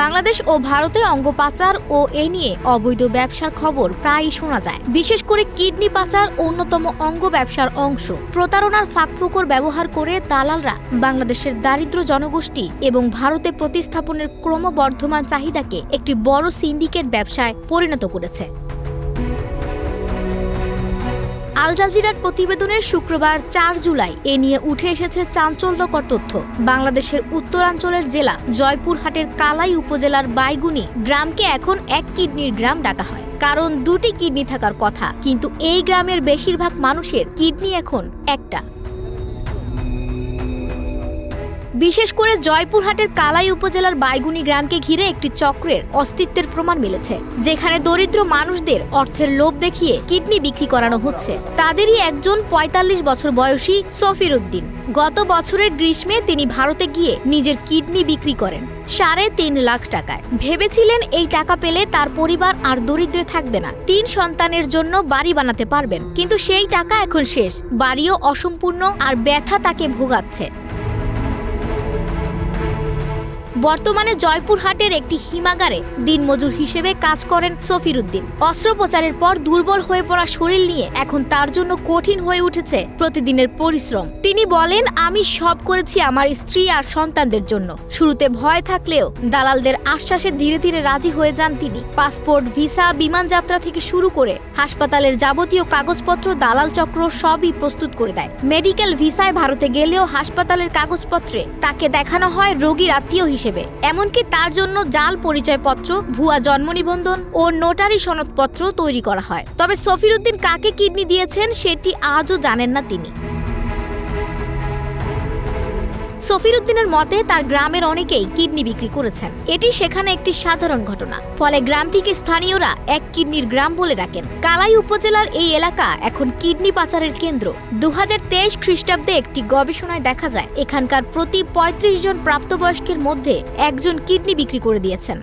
বাংলাদেশ ও ভারতে অঙ্গ পাচার ও এ নিয়ে অবৈধ ব্যবসার খবর প্রায়ই শোনা যায়। বিশেষ করে কিডনি পাচার অন্যতম অঙ্গ ব্যবসার অংশ। প্রতারণার ফাঁকফোকর ব্যবহার করে দালালরা বাংলাদেশের দারিদ্র জনগোষ্ঠী এবং ভারতে প্রতিস্থাপনের ক্রমবর্ধমান চাহিদাকে একটি বড় সিন্ডিকেট ব্যবসায় পরিণত করেছে। আল জাজিরার প্রতিবেদনের শুক্রবার ৪ জুলাই এ নিয়ে উঠে এসেছে চাঞ্চল্যকর তথ্য। বাংলাদেশের উত্তরাঞ্চলের জেলা জয়পুরহাটের কালাই উপজেলার বাইগুনি গ্রামকে এখন এক কিডনির গ্রাম ডাকা হয়, কারণ দুটি কিডনি থাকার কথা, কিন্তু এই গ্রামের বেশিরভাগ মানুষের কিডনি এখন একটা। বিশেষ করে জয়পুরহাটের কালাই উপজেলার বাইগুনি গ্রামকে ঘিরে একটি চক্রের অস্তিত্বের প্রমাণ মিলেছে, যেখানে দরিদ্র মানুষদের অর্থের লোভ দেখিয়ে কিডনি বিক্রি করানো হচ্ছে। তাদেরই একজন ৪৫ বছর বয়সী সফির উদ্দিন। গত বছরের গ্রীষ্মে তিনি ভারতে গিয়ে নিজের কিডনি বিক্রি করেন ৩.৫ লাখ টাকায়। ভেবেছিলেন এই টাকা পেলে তার পরিবার আর দরিদ্রে থাকবে না, ৩ সন্তানের জন্য বাড়ি বানাতে পারবেন। কিন্তু সেই টাকা এখন শেষ, বাড়িও অসম্পূর্ণ, আর ব্যথা তাকে ভোগাচ্ছে। বর্তমানে জয়পুরহাটের একটি হিমাগারে দিনমজুর হিসেবে কাজ করেন সফির উদ্দিন। অস্ত্রোপচারের পর দুর্বল হয়ে পড়া শরীর নিয়ে এখন তার জন্য কঠিন হয়ে উঠেছে প্রতিদিনের পরিশ্রম। তিনি বলেন, আমি সব করেছি আমার স্ত্রী আর সন্তানদের জন্য। শুরুতে ভয় থাকলেও দালালদের আশ্বাসে ধীরে ধীরে রাজি হয়ে যান তিনি। পাসপোর্ট, ভিসা, বিমান যাত্রা থেকে শুরু করে হাসপাতালের যাবতীয় কাগজপত্র দালাল চক্র সবই প্রস্তুত করে দেয়। মেডিকেল ভিসায় ভারতে গেলেও হাসপাতালের কাগজপত্রে তাকে দেখানো হয় রোগীর আত্মীয় হিসেবে। এমনকি তার জন্য জাল পরিচয়পত্র, ভুয়া জন্ম নিবন্ধন ও নোটারি সনদপত্র তৈরি করা হয়। তবে সফির উদ্দিন কাকে কিডনি দিয়েছেন সেটি আজও জানেন না তিনি। সফির উদ্দিনের মতে তার গ্রামের অনেকেই কিডনি বিক্রি করেছেন। এটি সেখানে একটি সাধারণ ঘটনা, ফলে গ্রামটিকে স্থানীয়রা এক কিডনির গ্রাম বলে ডাকেন। কালাই উপজেলার এই এলাকা এখন কিডনি পাচারের কেন্দ্র। ২০২৩ খ্রিস্টাব্দে একটি গবেষণায় দেখা যায় এখানকার প্রতি ৩৫ জন প্রাপ্তবয়স্কের মধ্যে একজন কিডনি বিক্রি করে দিয়েছেন।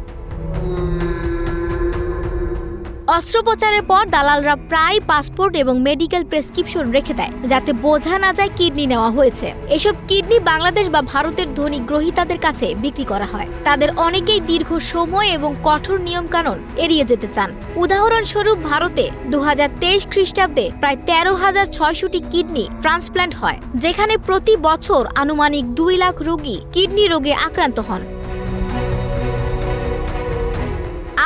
অস্ত্রোপচারের পর দালালরা প্রায় পাসপোর্ট এবং মেডিকেল প্রেসক্রিপশন রেখে দেয়, যাতে বোঝা না যায় কিডনি নেওয়া হয়েছে। এসব কিডনি বাংলাদেশ বা ভারতের ধনী গ্রহীতাদের কাছে বিক্রি করা হয়। তাদের অনেকেই দীর্ঘ সময় এবং কঠোর নিয়মকানুন এড়িয়ে যেতে চান। উদাহরণস্বরূপ, ভারতে ২০২৩ খ্রিস্টাব্দে প্রায় ১৩,৬০০টি কিডনি ট্রান্সপ্ল্যান্ট হয়, যেখানে প্রতি বছর আনুমানিক ২ লাখ রোগী কিডনি রোগে আক্রান্ত হন।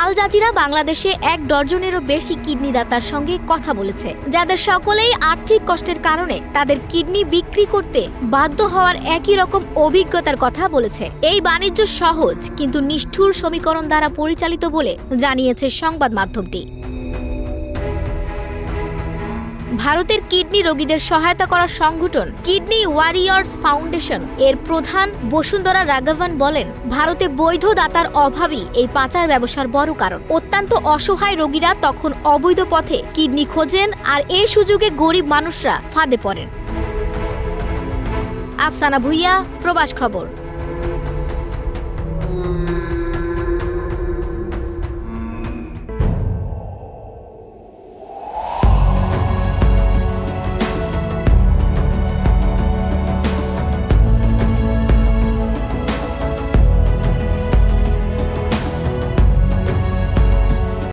আল জাজিরা বাংলাদেশে ১ ডজনেরও বেশি কিডনি দাতার সঙ্গে কথা বলেছে, যাদের সকলেই আর্থিক কষ্টের কারণে তাদের কিডনি বিক্রি করতে বাধ্য হওয়ার একই রকম অভিজ্ঞতার কথা বলেছে। এই বাণিজ্য সহজ কিন্তু নিষ্ঠুর সমীকরণ দ্বারা পরিচালিত বলে জানিয়েছে সংবাদ মাধ্যমটি। ভারতের কিডনি রোগীদের সহায়তা করার সংগঠন কিডনি ওয়ারিয়র্স ফাউন্ডেশন এর প্রধান বসুন্ধরা রাঘবন বলেন, ভারতে বৈধ দাতার অভাবই এই পাচার ব্যবসার বড় কারণ। অত্যন্ত অসহায় রোগীরা তখন অবৈধ পথে কিডনি খোঁজেন, আর এই সুযোগে গরিব মানুষরা ফাঁদে পড়েন। আফসানা ভুইয়া, প্রবাস খবর।